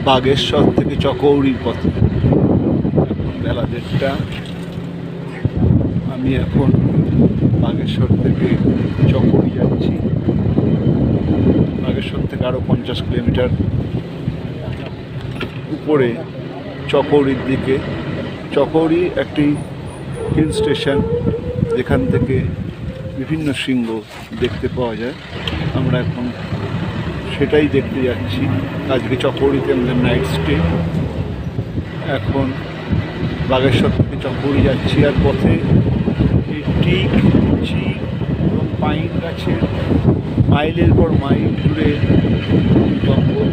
বাগেশ্বর থেকে চকৌড়ির পথে। এখন বেলা 1:30। আমি এখন বাগেশ্বর থেকে চকৌড়ি যাচ্ছি। বাগেশ্বর থেকে আরও 50 কিলোমিটার উপরে চকৌড়ির দিকে। চকৌড়ি একটি হিল স্টেশন, যেখান থেকে বিভিন্ন শৃঙ্গ দেখতে পাওয়া যায়। আমরা এখন সেটাই দেখতে যাচ্ছি। আজকে চকৌড়িতে আমাদের নাইট স্টে। এখন বাগেশ্বর থেকে চকৌড়ি যাচ্ছি, আর পথে এই টিক, চিক এবং পাইন গাছের মাইলের পর মাইল জুড়ে জঙ্গল।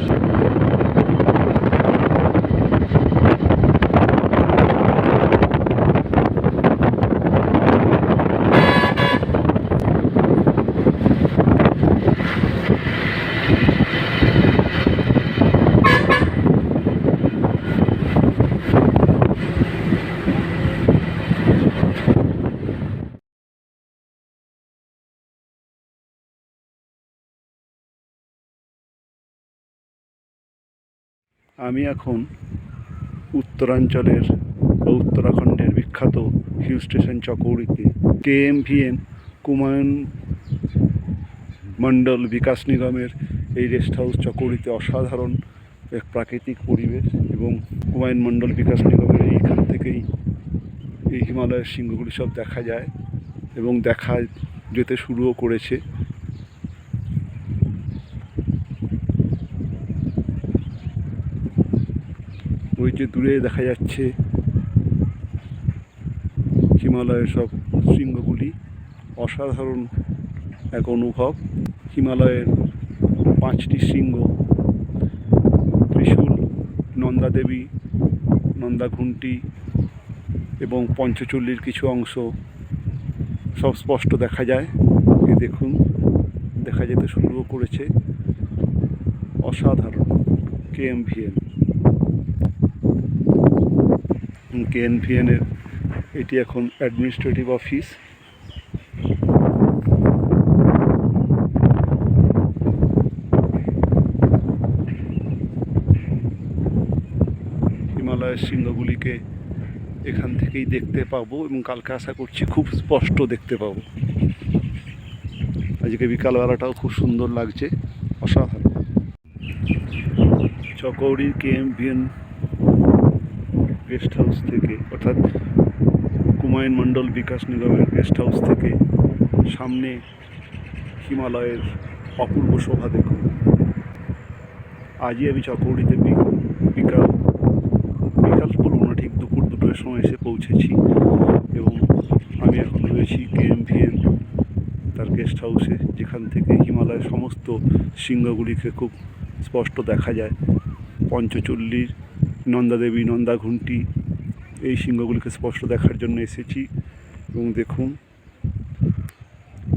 আমি এখন উত্তরাঞ্চলের বা উত্তরাখণ্ডের বিখ্যাত হিল স্টেশন চকৌড়িতে। KMVN কুমায়ুন মণ্ডল বিকাশ নিগমের এই রেস্ট হাউস চকৌড়িতে অসাধারণ এক প্রাকৃতিক পরিবেশ, এবং কুমায়ুন মণ্ডল বিকাশ নিগমের এইখান থেকেই এই হিমালয়ের শৃঙ্গগুলি সব দেখা যায় এবং দেখা যেতে শুরুও করেছে। ওই যে দূরে দেখা যাচ্ছে হিমালয়ের সব শৃঙ্গগুলি। অসাধারণ এক অনুভব। হিমালয়ের 5টি শৃঙ্গ ত্রিশূল, নন্দাদেবী, নন্দাঘুন্টি এবং পঞ্চচল্লির কিছু অংশ সব স্পষ্ট দেখা যায়। এই দেখুন, দেখা যেতে শুরুও করেছে। অসাধারণ। KMVN-এর এটি এখন অ্যাডমিনিস্ট্রেটিভ অফিস। হিমালয়ের শৃঙ্গগুলিকে এখান থেকেই দেখতে পাবো, এবং কালকে আশা করছি খুব স্পষ্ট দেখতে পাবো। আজকে বিকালবেলাটাও খুব সুন্দর লাগছে। অসাধারণ। চকৌড়ির KMVN গেস্ট হাউস থেকে, অর্থাৎ কুমায়ুন মণ্ডল বিকাশ নিগমের গেস্ট হাউস থেকে সামনে হিমালয়ের অপূর্ব শোভা দেখুন। আজই আমি চকৌড়িতে বিকাল বলবো না, ঠিক দুপুর 2টোর সময় এসে পৌঁছেছি, এবং আমি এখন রয়েছি KMVN তার গেস্ট হাউসে, যেখান থেকে হিমালয়ের সমস্ত শৃঙ্গগুলিকে খুব স্পষ্ট দেখা যায়। পঞ্চচল্লির, নন্দাদেবী, নন্দাঘুন্টি এই শৃঙ্গগুলিকে স্পষ্ট দেখার জন্য এসেছি। এবং দেখুন,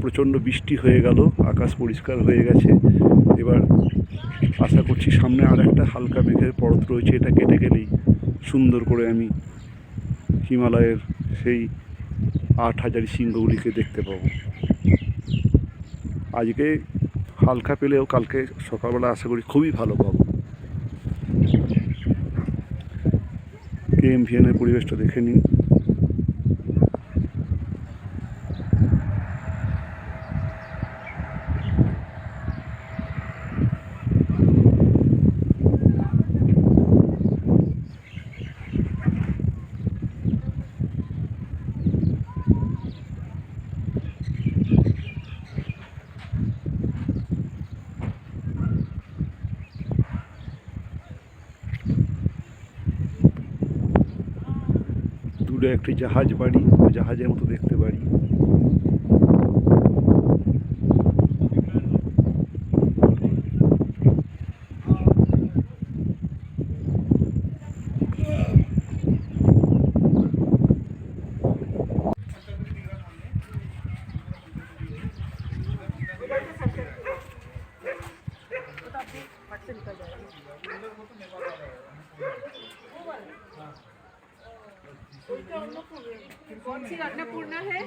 প্রচণ্ড বৃষ্টি হয়ে গেল, আকাশ পরিষ্কার হয়ে গেছে। এবার আশা করছি সামনে আর একটা হালকা মেঘের পরত রয়েছে, এটা কেটে গেলেই সুন্দর করে আমি হিমালয়ের সেই 8000 শৃঙ্গগুলিকে দেখতে পাবো। আজকে হালকা পেলেও কালকে সকালবেলা আশা করি খুবই ভালো পাবো। KMVN-এর পরিবেশটা দেখে নিন। দূরে একটি জাহাজ বাড়ি, জাহাজের মতো দেখতে পারি। कौन सी अन्नपूर्णा है?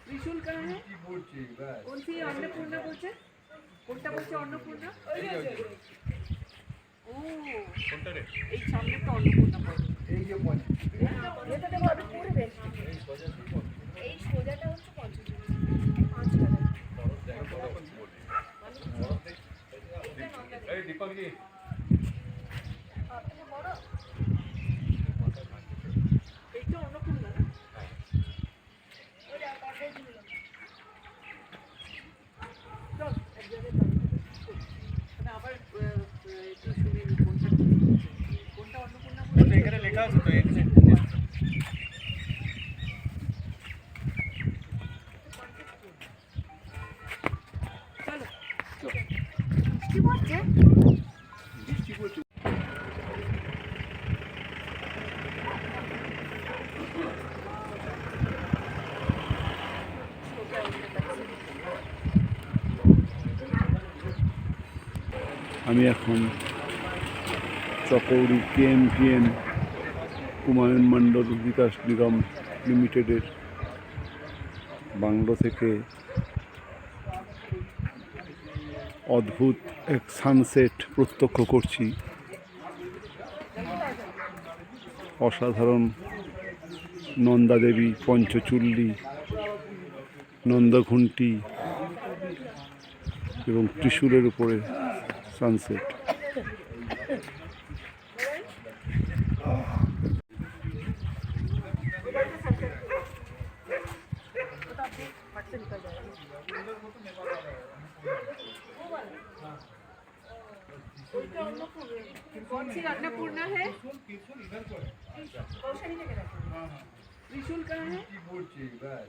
त्रिशूल कहाँ है? कौन सी अन्नपूर्णा बोलते? কোনটা বলছে অন্নপূর্ণা? ও এই সামনে তো অন্নপূর্ণা পড়ে। ভেতরে ভাবে পরিবেশ এই সোজাটা হচ্ছে পঞ্চমী 5 টাকা বড় এইটা অন্নপূর্ণা না? ওটা কটায় দিল চল এক জায়গায় দাঁড়িয়ে থাকি। মানে আবার একটু শুনে নি কোনটা অন্নপূর্ণা বলছে? এখানে লেখা আছে তো এখানে চলো কি বলছে আমি এখন চকৌড়ি KMPN হুমায়ুন মণ্ডল বিকাশ নিগম লিমিটেডের বাংলো থেকে অদ্ভুত এক সানসেট প্রত্যক্ষ করছি। অসাধারণ নন্দাদেবী, পঞ্চচূল্লী, নন্দঘুন্টি এবং ত্রিশূলের উপরে সানসেট। कौन सी अन्नपूर्णा है? त्रिशूल कहाँ है?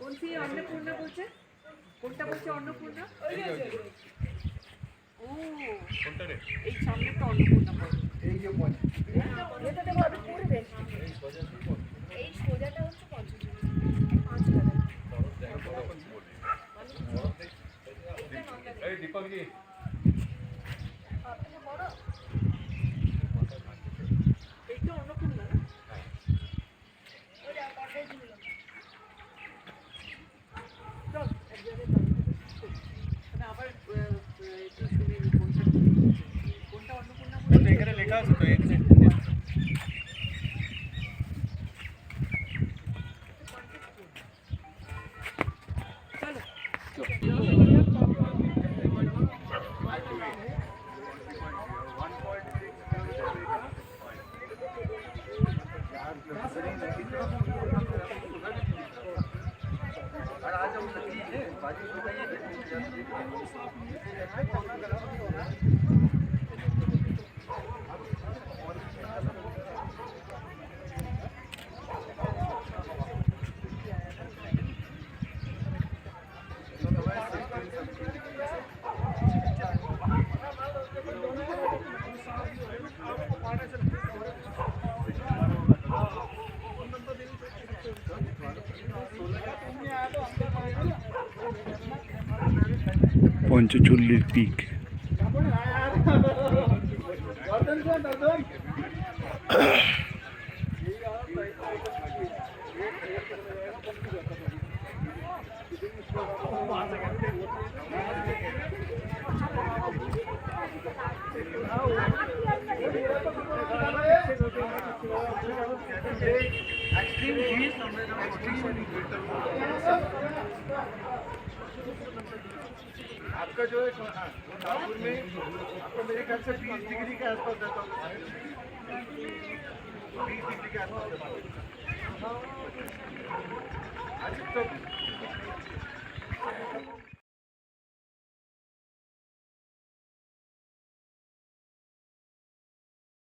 कौन सी अन्नपूर्णा बोलছে? কোনটা বলছে অন্নপূর্ণা? ও এই সামনে তো অন্নপূর্ণা পড়ে। ভেতরে ভাবে পরিবেশ এই সোজাটা হচ্ছে পঞ্চমী 5 টাকা বড় এইটা অন্নপূর্ণা না? ওটা কটায় দিল চল এক জায়গায় দাঁড়িয়ে থাকি। মানে আবার একটু শুনে নি কোনটা অন্নপূর্ণা বলছে? এখানে লেখা আছে তো এখানে চলো পঞ্চচূল্লীর পিক। आपका जो है नागपुर में आपको मेरे ख्याल से 20 डिग्री के आसपास रहता होगा 20 डिग्री के आसपास रहता होगा।